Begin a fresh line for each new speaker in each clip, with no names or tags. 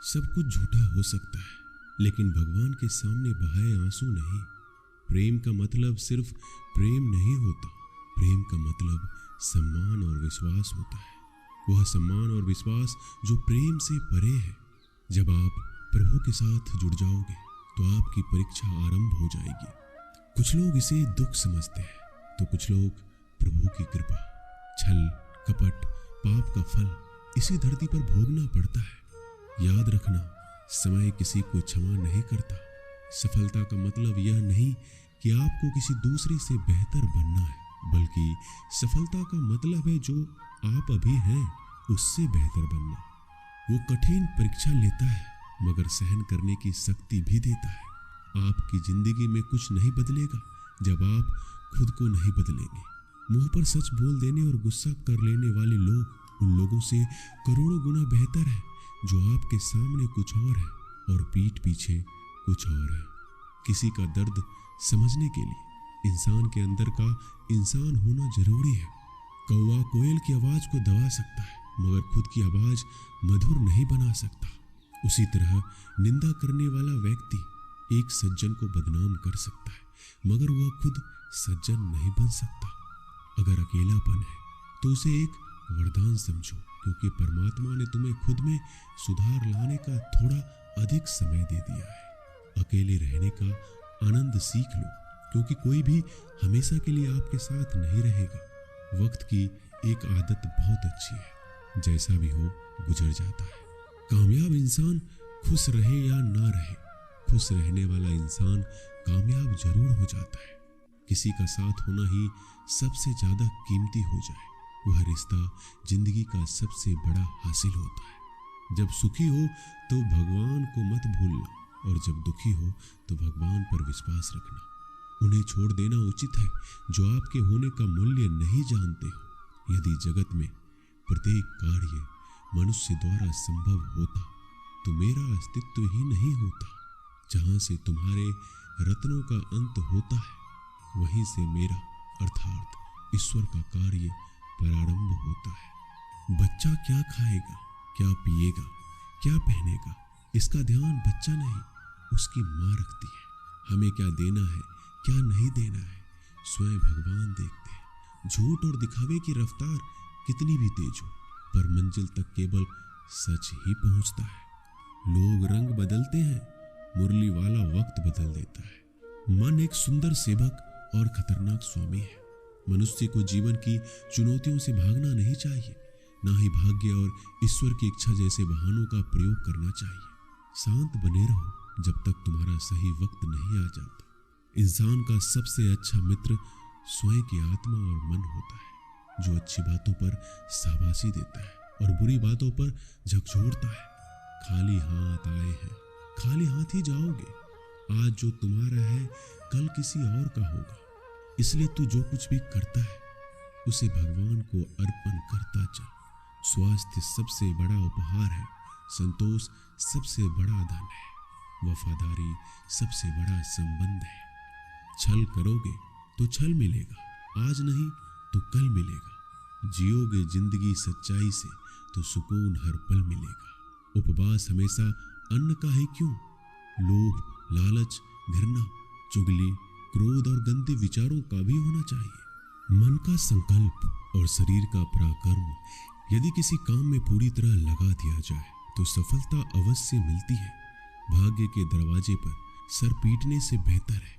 सब कुछ झूठा हो सकता है, लेकिन भगवान के सामने बहाए आंसू नहीं। प्रेम का मतलब सिर्फ प्रेम नहीं होता। प्रेम का मतलब सम्मान और विश्वास होता है। वह सम्मान और विश्वास जो प्रेम से परे है। जब आप प्रभु के साथ जुड़ जाओगे तो आपकी परीक्षा आरंभ हो जाएगी। कुछ लोग इसे दुख समझते हैं तो कुछ लोग प्रभु की कृपा। छल, कपट, पाप का फल इसी धरती पर भोगना पड़ता है। याद रखना, समय किसी को क्षमा नहीं करता। सफलता का मतलब यह नहीं कि आपको किसी दूसरे से बेहतर बनना है, बल्कि सफलता का मतलब है जो आप अभी हैं उससे बेहतर बनना। वो कठिन परीक्षा लेता है मगर सहन करने की शक्ति भी देता है। आपकी जिंदगी में कुछ नहीं बदलेगा जब आप खुद को नहीं बदलेंगे। मुंह पर सच बोल देने और गुस्सा कर लेने वाले लोग उन लोगों से करोड़ों गुना बेहतर है जो आपके सामने कुछ और है और पीठ पीछे कुछ और है। किसी का दर्द समझने के लिए इंसान के अंदर का इंसान होना जरूरी है। कौवा कोयल की आवाज को दबा सकता है मगर खुद की आवाज मधुर नहीं बना सकता। उसी तरह निंदा करने वाला व्यक्ति एक सज्जन को बदनाम कर सकता है मगर वह खुद सज्जन नहीं बन सकता। अगर अकेलापन है तो उसे एक वरदान समझो, क्योंकि परमात्मा ने तुम्हें खुद में सुधार लाने का थोड़ा अधिक समय दे दिया है। अकेले रहने का आनंद सीख लो, क्योंकि कोई भी हमेशा के लिए आपके साथ नहीं रहेगा। वक्त की एक आदत बहुत अच्छी है, जैसा भी हो गुजर जाता है। कामयाब इंसान खुश रहे या ना रहे, खुश रहने वाला इंसान कामयाब जरूर हो जाता है। किसी का साथ होना ही सबसे ज्यादा कीमती हो जाए, वह रिश्ता जिंदगी का सबसे बड़ा हासिल होता है। जब सुखी हो तो भगवान को मत भूलना, और जब दुखी हो तो भगवान पर विश्वास रखना। उन्हें छोड़ देना उचित है जो आपके होने का मूल्य नहीं जानते हो। यदि जगत में प्रत्येक कार्य मनुष्य द्वारा संभव होता तो मेरा अस्तित्व ही नहीं होता। जहां से तुम्हारे रत्नों का अंत होता है वहीं से मेरा अर्थात ईश्वर का कार्य प्रारंभ होता है। बच्चा क्या खाएगा, क्या पिएगा, क्या पहनेगा, इसका ध्यान बच्चा नहीं उसकी माँ रखती है। हमें क्या देना है, क्या नहीं देना है, स्वयं भगवान देखते हैं। झूठ और दिखावे की रफ्तार कितनी भी तेज हो, पर मंजिल तक केवल सच ही पहुंचता है। लोग रंग बदलते हैं, मुरली वाला वक्त बदल देता है। मन एक सुंदर सेवक और खतरनाक स्वामी है। मनुष्य को जीवन की चुनौतियों से भागना नहीं चाहिए, ना ही भाग्य और ईश्वर की इच्छा जैसे वाहनों का प्रयोग करना चाहिए। शांत बने रहो जब तक तुम्हारा सही वक्त नहीं आ जाता। इंसान का सबसे अच्छा मित्र स्वयं की आत्मा और मन होता है, जो अच्छी बातों पर शाबाशी देता है और बुरी बातों पर झकझोरता है। खाली हाथ आए हैं, खाली हाथ ही जाओगे। आज जो तुम्हारा है कल किसी और का होगा, इसलिए तू जो कुछ भी करता है उसे भगवान को अर्पण करता चल। स्वास्थ्य सबसे बड़ा उपहार है, संतोष सबसे बड़ा धन है, वफादारी सबसे बड़ा संबंध है। छल करोगे तो छल मिलेगा, आज नहीं तो कल मिलेगा। जियोगे जिंदगी सच्चाई से तो सुकून हर पल मिलेगा। उपवास हमेशा अन्न का ही क्यों, लोभ, लालच, घृणा, चुगली, क्रोध और गंदे विचारों का भी होना चाहिए। मन का संकल्प और शरीर का पराक्रम यदि किसी काम में पूरी तरह लगा दिया जाए तो सफलता अवश्य मिलती है। भाग्य के दरवाजे पर सर पीटने से बेहतर है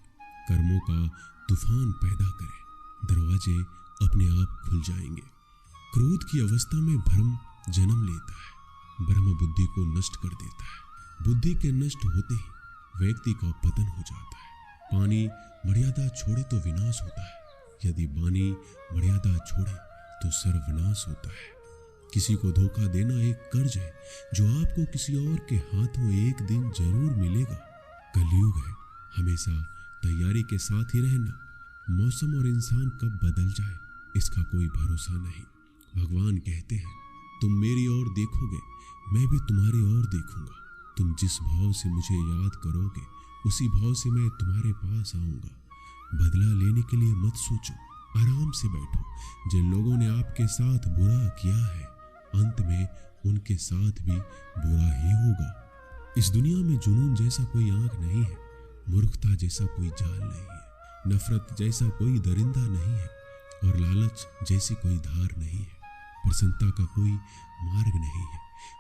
कर्मों का तूफान पैदा करें, दरवाजे अपने आप खुल जाएंगे। क्रोध की अवस्था में भ्रम जन्म लेता है, ब्रह्म बुद्धि को नष्ट कर देता है। बुद्धि के नष्ट होते ही व्यक्ति का पतन हो जाता है। पानी मर्यादा छोड़े तो विनाश होता है, यदि वाणी मर्यादा छोड़े तो सर्वनाश होता है। किसी को धोखा देना एक कर्ज है जो आपको किसी और के हाथों एक दिन जरूर मिलेगा। कलयुग है, हमेशा तैयारी के साथ ही रहना। मौसम और इंसान कब बदल जाए इसका कोई भरोसा नहीं। भगवान कहते हैं तुम मेरी ओर देखोगे, मैं भी तुम्हारी ओर देखूंगा। तुम जिस भाव से मुझे याद करोगे उसी भाव से मैं तुम्हारे पास आऊंगा। बदला लेने के लिए मत सोचो, आराम से बैठो। जिन लोगों ने आपके साथ बुरा किया है अंत में उनके साथ भी बुरा ही होगा। इस दुनिया में जुनून जैसा कोई आंख नहीं है, मूर्खता जैसा कोई जाल नहीं है, नफरत जैसा कोई दरिंदा नहीं है और लालच जैसी कोई धार नहीं है। प्रसन्नता का कोई मार्ग नहीं है,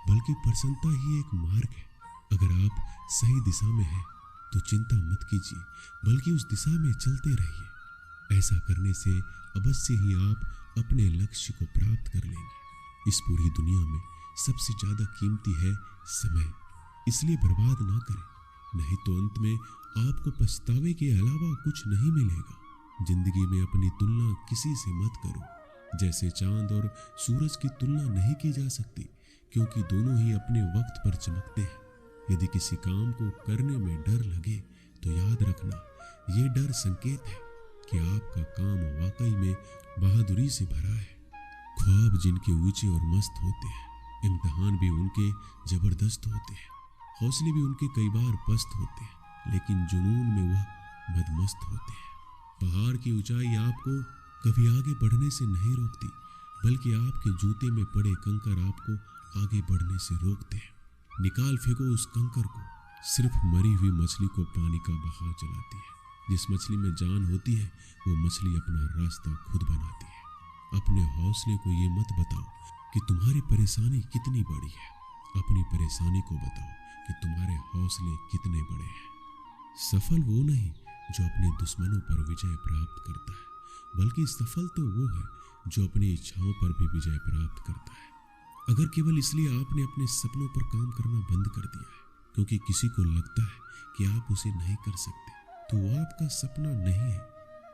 बल्कि प्रसन्नता ही एक मार्ग है। अगर आप सही दिशा में हैं तो चिंता मत कीजिए, बल्कि उस दिशा में चलते रहिए। ऐसा करने से अवश्य ही आप अपने लक्ष्य को प्राप्त कर लेंगे। इस पूरी दुनिया में सबसे ज्यादा कीमती है समय, इसलिए बर्बाद ना करें, नहीं तो अंत में आपको पछतावे के अलावा कुछ नहीं मिलेगा। जिंदगी में अपनी तुलना किसी से मत करो। जैसे चांद और सूरज की तुलना नहीं की जा सकती, क्योंकि दोनों ही अपने वक्त पर चमकते हैं। यदि किसी काम को करने में डर लगे तो याद रखना, ये डर संकेत है कि आपका काम वाकई में बहादुरी से भरा है। ख्वाब जिनके ऊंचे और मस्त होते हैं, इम्तिहान भी उनके जबरदस्त होते हैं, हौसले भी उनके कई बार पस्त होते हैं, लेकिन जुनून में वह मदमस्त होते हैं। पहाड़ की ऊंचाई आपको कभी आगे बढ़ने से नहीं रोकती, बल्कि आपके जूते में पड़े कंकर आपको आगे बढ़ने से रोकते हैं। निकाल फेंको उस कंकर को, सिर्फ मरी हुई मछली को पानी का बहाव चलाती है। जिस मछली में जान होती है वो मछली अपना रास्ता खुद बनाती है। अपने हौसले को ये मत बताओ कि तुम्हारी परेशानी कितनी बड़ी है, अपनी परेशानी को बताओ कि तुम्हारे हौसले कितने बड़े हैं। सफल वो नहीं जो अपने दुश्मनों पर विजय प्राप्त करता है, बल्कि सफल तो वो है जो अपनी इच्छाओं पर भी विजय प्राप्त करता है। अगर केवल इसलिए आपने अपने सपनों पर काम करना बंद कर दिया है क्योंकि किसी को लगता है कि आप उसे नहीं कर सकते, तो वो आपका सपना नहीं है,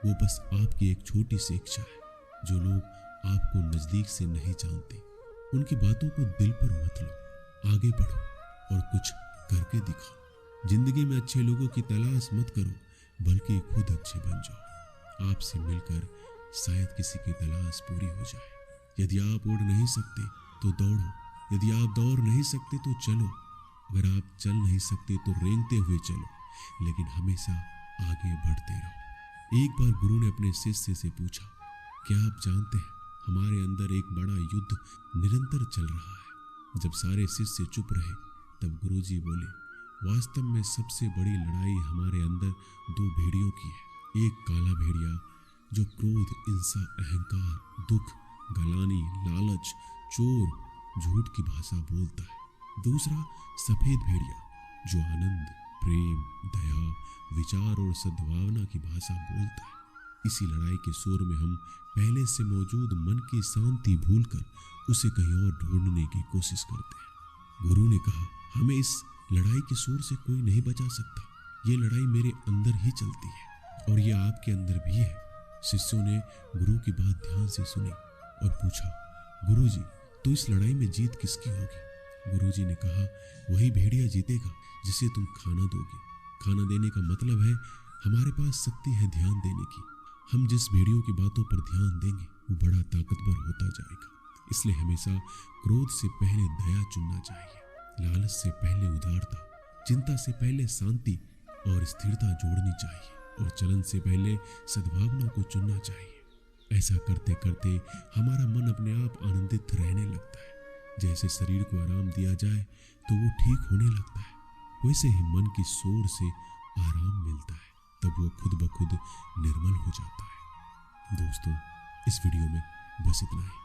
वो बस आपकी एक छोटी सी इच्छा है। जो लोग आपको नजदीक से नहीं जानते, उनकी बातों को दिल पर मत लो, आगे बढ़ो और कुछ करके दिखाओ। जिंदगी में अच्छे लोगों की तलाश मत करो, बल्कि खुद अच्छे बन जाओ। आपसे मिलकर शायद किसी की तलाश पूरी हो जाए। यदि आप उड़ नहीं सकते तो दौड़ो, यदि आप दौड़ नहीं सकते तो चलो, अगर आप चल नहीं सकते तो रेंगते हुए चलो, लेकिन हमेशा आगे बढ़ते रहो। एक बार गुरु ने अपने शिष्य से पूछा, क्या आप जानते हैं हमारे अंदर एक बड़ा युद्ध निरंतर चल रहा है। जब सारे शिष्य चुप रहे तब गुरुजी बोले, वास्तव में सबसे बड़ी लड़ाई हमारे अंदर दो भेड़ियों की है। एक काला भेड़िया जो क्रोध, हिंसा, अहंकार, दुख, गलानी, लालच, चोर, झूठ की भाषा बोलता है। दूसरा सफेद भेड़िया जो आनंद, प्रेम, दया, विचार और सद्भावना की भाषा बोलता है। इसी लड़ाई के शोर में हम पहले से मौजूद मन की शांति भूलकर उसे कहीं और ढूंढने की कोशिश करते हैं। गुरु ने कहा, हमें इस लड़ाई के शोर से कोई नहीं बचा सकता। ये लड़ाई मेरे अंदर ही चलती है और ये आपके अंदर भी है। शिष्यों ने गुरु की बात ध्यान से सुनी और पूछा, गुरुजी, तो इस लड़ाई में जीत किसकी होगी? गुरुजी ने कहा, वही भेड़िया जीतेगा जिसे तुम खाना दोगे। खाना देने का मतलब है हमारे पास शक्ति है ध्यान देने की। हम जिस भेड़ियों की बातों पर ध्यान देंगे वो बड़ा ताकतवर होता जाएगा। इसलिए हमेशा क्रोध से पहले दया चुनना चाहिए, लालच से पहले उदारता, चिंता से पहले शांति और स्थिरता जोड़नी चाहिए और चलन से पहले सद्भावना को चुनना चाहिए। ऐसा करते करते हमारा मन अपने आप आनंदित रहने लगता है। जैसे शरीर को आराम दिया जाए तो वो ठीक होने लगता है, वैसे ही मन की शोर से आराम मिलता है, तब वो खुद ब खुद निर्मल हो जाता है। दोस्तों, इस वीडियो में बस इतना ही।